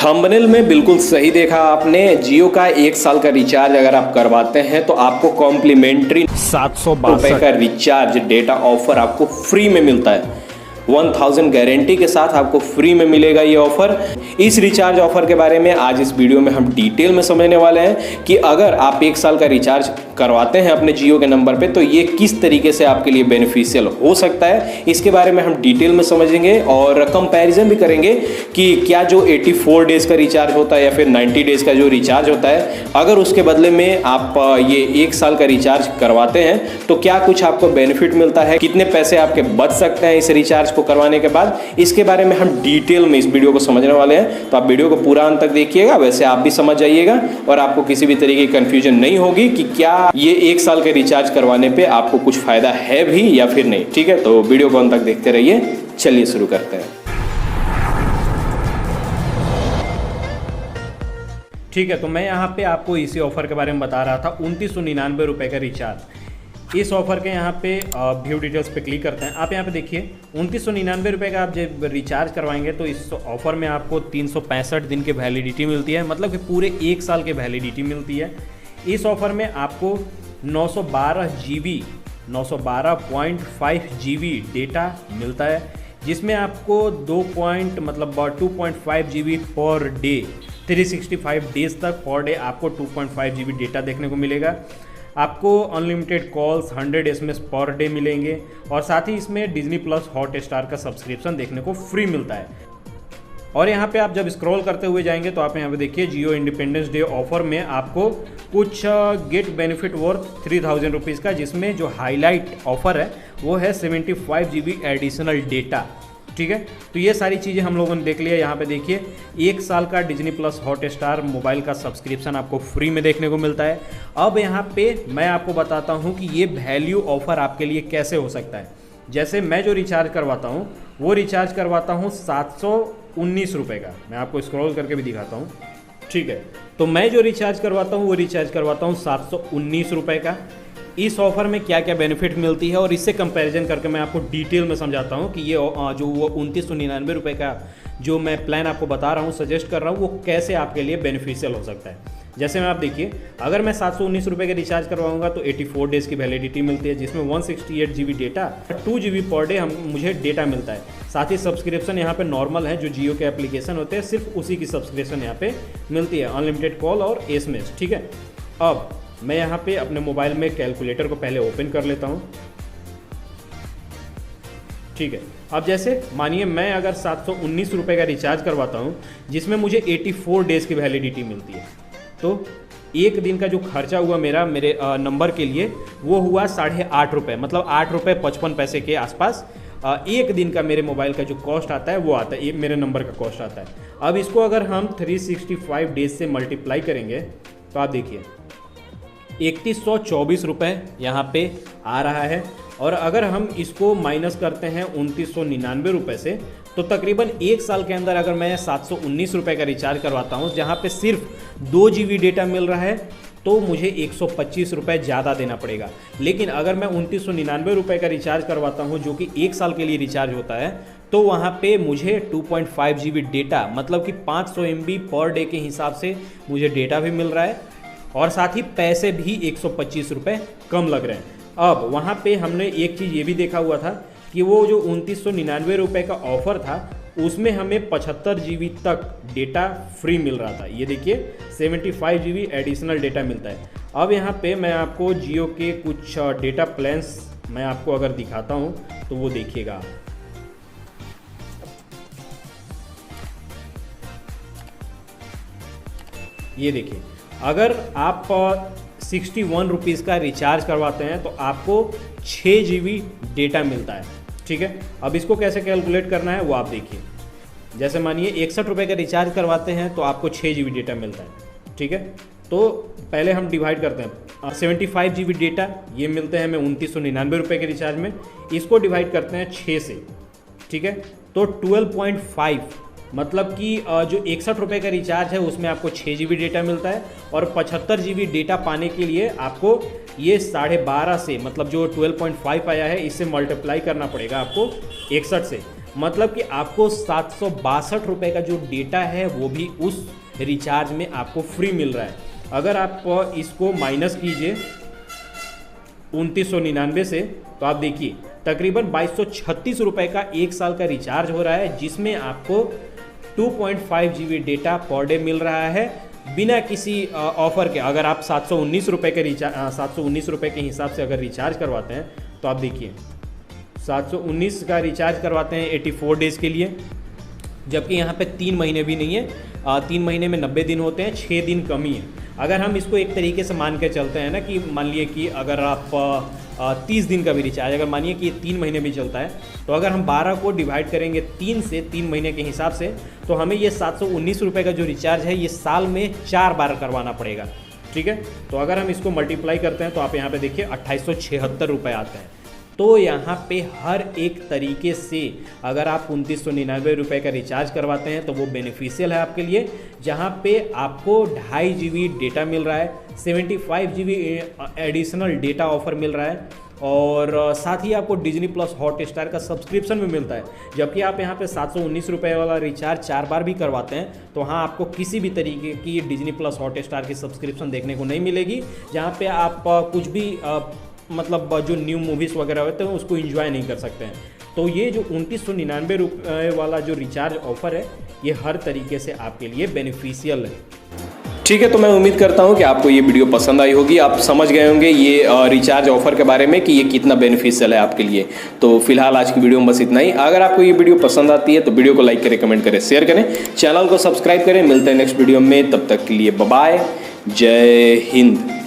Thumbnail में बिल्कुल सही देखा आपने। जियो का 1 साल का रिचार्ज अगर आप करवाते हैं तो आपको कॉम्प्लीमेंट्री 762 का रिचार्ज डेटा ऑफर आपको फ्री में मिलता है। 1000 गारंटी के साथ आपको फ्री में मिलेगा ये ऑफर। इस रिचार्ज ऑफर के बारे में आज इस वीडियो में हम डिटेल में समझने वाले हैं कि अगर आप 1 साल का रिचार्ज करवाते हैं अपने जियो के नंबर पे तो ये किस तरीके से आपके लिए बेनिफिशियल हो सकता है, इसके बारे में हम डिटेल में समझेंगे और कंपैरिजन भी करेंगे कि क्या जो 84 डेज का रिचार्ज होता है या फिर 90 डेज का जो रिचार्ज होता है, अगर उसके बदले में आप ये 1 साल का रिचार्ज करवाते हैं तो क्या कुछ आपको बेनिफिट मिलता है, कितने पैसे आपके बच सकते हैं इस रिचार्ज को करवाने के बाद। इसके बारे में हम डिटेल में इस वीडियो को समझने वाले हैं, तो आप वीडियो को पूरा अंत तक देखिएगा। वैसे आप भी समझ जाइएगा और आपको किसी भी तरीके की कंफ्यूजन नहीं होगी कि क्या ये 1 साल के रिचार्ज करवाने पे आपको कुछ फायदा है भी या फिर नहीं। ठीक है, तो वीडियो को अंत तक देखते रहिए। चलिए शुरू करते हैं। ठीक है, तो मैं यहाँ पे आपको इसी ऑफर के बारे में बता रहा था। 2999 रुपये का रिचार्ज। इस ऑफर के यहाँ पे व्यू डिटेल्स पे क्लिक करते हैं। आप यहाँ पे देखिए 2999 रुपये का आप जब रिचार्ज करवाएंगे तो इस ऑफर में आपको 365 दिन की वैलिडिटी मिलती है, मतलब कि पूरे 1 साल की वैलिडिटी मिलती है। इस ऑफर में आपको 912 GB 912.5 GB डेटा मिलता है, जिसमें आपको 2.5 GB पर डे 365 डेज तक पर डे आपको 2.5 GB डेटा देखने को मिलेगा। आपको unlimited calls 100 SMS per day मिलेंगे और साथ ही इसमें डिज्नी प्लस हॉटस्टार का सब्सक्रिप्शन देखने को फ्री मिलता है। और यहाँ पे आप जब स्क्रॉल करते हुए जाएंगे तो आप यहाँ पे देखिए जियो इंडिपेंडेंस डे ऑफर में आपको कुछ गेट बेनिफिट वर्थ 3000 रुपीज़ का, जिसमें जो हाईलाइट ऑफर है वो है 75 GB एडिशनल डेटा। ठीक है, तो ये सारी चीज़ें हम लोगों ने देख लिया। यहाँ पे देखिए 1 साल का डिज्नी प्लस हॉटस्टार मोबाइल का सब्सक्रिप्शन आपको फ्री में देखने को मिलता है। अब यहाँ पे मैं आपको बताता हूँ कि ये वैल्यू ऑफर आपके लिए कैसे हो सकता है। जैसे मैं जो रिचार्ज करवाता हूँ वो रिचार्ज करवाता हूँ 719 रुपये का। मैं आपको स्क्रॉल करके भी दिखाता हूँ। ठीक है, तो मैं जो रिचार्ज करवाता हूँ वो रिचार्ज करवाता हूँ 719 रुपये का। इस ऑफर में क्या क्या बेनिफिट मिलती है और इससे कंपैरिजन करके मैं आपको डिटेल में समझाता हूँ कि ये जो वो 2999 रुपये का जो मैं प्लान आपको बता रहा हूँ, सजेस्ट कर रहा हूँ, वो कैसे आपके लिए बेनिफिशियल हो सकता है। जैसे में आप देखिए, अगर मैं 719 रुपये का रिचार्ज करवाऊंगा तो 84 डेज़ की वैलिडिटी मिलती है, जिसमें 168 GB data 2 GB per day मुझे डेटा मिलता है। साथ ही सब्सक्रिप्शन यहाँ पे नॉर्मल है, जो जियो के एप्लीकेशन होते हैं सिर्फ उसी की सब्सक्रिप्शन यहाँ पे मिलती है, अनलिमिटेड कॉल और SMS। ठीक है, अब मैं यहाँ पे अपने मोबाइल में कैलकुलेटर को पहले ओपन कर लेता हूँ। ठीक है, अब जैसे मानिए मैं अगर 719 रुपये का रिचार्ज करवाता हूँ जिसमें मुझे 84 डेज़ की वैलिडिटी मिलती है, तो एक दिन का जो खर्चा हुआ मेरे नंबर के लिए वो हुआ 8.5 रुपये, मतलब 8 रुपये 55 पैसे के आसपास एक दिन का मेरे मोबाइल का जो कॉस्ट आता है वो आता है, ये मेरे नंबर का कॉस्ट आता है। अब इसको अगर हम 365 डेज से मल्टीप्लाई करेंगे तो आप देखिए 3124 रुपये यहाँ पे आ रहा है। और अगर हम इसको माइनस करते हैं 2999 रुपये से, तो तकरीबन 1 साल के अंदर अगर मैं 719 रुपये का रिचार्ज करवाता हूँ जहाँ पे सिर्फ 2 GB डेटा मिल रहा है, तो मुझे 125 रुपये ज़्यादा देना पड़ेगा। लेकिन अगर मैं 2999 रुपये का रिचार्ज करवाता हूँ जो कि 1 साल के लिए रिचार्ज होता है, तो वहाँ पे मुझे 2.5 GB डेटा, मतलब कि 500 MB पर डे के हिसाब से मुझे डेटा भी मिल रहा है और साथ ही पैसे भी 125 रुपये कम लग रहे हैं। अब वहाँ पे हमने एक चीज़ ये भी देखा हुआ था कि वो जो 2999 रुपये का ऑफ़र था उसमें हमें 75 GB तक डेटा फ्री मिल रहा था। ये देखिए 75 GB एडिशनल डेटा मिलता है। अब यहाँ पे मैं आपको जियो के कुछ डेटा प्लान्स मैं आपको अगर दिखाता हूँ तो वो देखिएगा। ये देखिए, अगर आप 61 रुपीज़ का रिचार्ज करवाते हैं तो आपको 6 GB डेटा मिलता है। ठीक है, अब इसको कैसे कैलकुलेट करना है वो आप देखिए। जैसे मानिए 61 रुपये का रिचार्ज करवाते हैं तो आपको 6 GB डेटा मिलता है। ठीक है, तो पहले हम डिवाइड करते हैं। 75 GB डेटा ये मिलते हैं हमें 2999 रुपये के रिचार्ज में, इसको डिवाइड करते हैं 6 से। ठीक है, तो 12.5, मतलब कि जो 61 रुपये का रिचार्ज है उसमें आपको 6 GB डेटा मिलता है और 75 GB डेटा पाने के लिए आपको ये 12.5 से, मतलब जो 12.5 आया है इससे मल्टीप्लाई करना पड़ेगा आपको 61 से। मतलब कि आपको 762 रुपये का जो डेटा है वो भी उस रिचार्ज में आपको फ्री मिल रहा है। अगर आप इसको माइनस कीजिए 2999 से, तो आप देखिए तकरीबन 2236 रुपये का 1 साल का रिचार्ज हो रहा है, जिसमें आपको 2.5 GB data per day meal रहा है बिना किसी ऑफर के। अगर आप 719 रुपये के 719 रुपये के हिसाब से अगर रिचार्ज करवाते हैं, तो आप देखिए 719 का रिचार्ज करवाते हैं 84 डेज़ के लिए, जबकि यहाँ पे 3 महीने भी नहीं है। 3 महीने में 90 दिन होते हैं, 6 दिन कम ही है। अगर हम इसको एक तरीके से मान के चलते हैं ना कि मान लिए कि अगर आप 30 दिन का भी रिचार्ज, अगर मानिए कि ये 3 महीने भी चलता है, तो अगर हम 12 को डिवाइड करेंगे 3 से, 3 महीने के हिसाब से, तो हमें ये 719 रुपये का जो रिचार्ज है ये साल में 4 बार करवाना पड़ेगा। ठीक है, तो अगर हम इसको मल्टीप्लाई करते हैं तो आप यहाँ पे देखिए 2876 रुपये आते हैं। तो यहाँ पे हर एक तरीके से अगर आप 2999 रुपये का रिचार्ज करवाते हैं तो वो बेनिफिशियल है आपके लिए, जहाँ पे आपको 2.5 GB डेटा मिल रहा है, 75 GB एडिशनल डेटा ऑफर मिल रहा है, और साथ ही आपको डिज्नी प्लस हॉटस्टार का सब्सक्रिप्शन भी मिलता है। जबकि आप यहाँ पे 719 रुपये वाला रिचार्ज 4 बार भी करवाते हैं तो हाँ, आपको किसी भी तरीके की डिज्नी प्लस हॉटस्टार की सब्सक्रिप्शन देखने को नहीं मिलेगी, जहाँ पे आप कुछ भी मतलब जो न्यू मूवीज़ वगैरह होते हैं उसको एंजॉय नहीं कर सकते हैं। तो ये जो 2999 रुपये वाला जो रिचार्ज ऑफर है ये हर तरीके से आपके लिए बेनिफिशियल है। ठीक है, तो मैं उम्मीद करता हूं कि आपको ये वीडियो पसंद आई होगी। आप समझ गए होंगे ये रिचार्ज ऑफर के बारे में कि ये कितना बेनिफिशियल है आपके लिए। तो फिलहाल आज की वीडियो में बस इतना ही। अगर आपको ये वीडियो पसंद आती है तो वीडियो को लाइक करें, कमेंट करें, शेयर करें, चैनल को सब्सक्राइब करें। मिलते हैं नेक्स्ट वीडियो में, तब तक के लिए बाय बाय, जय हिंद।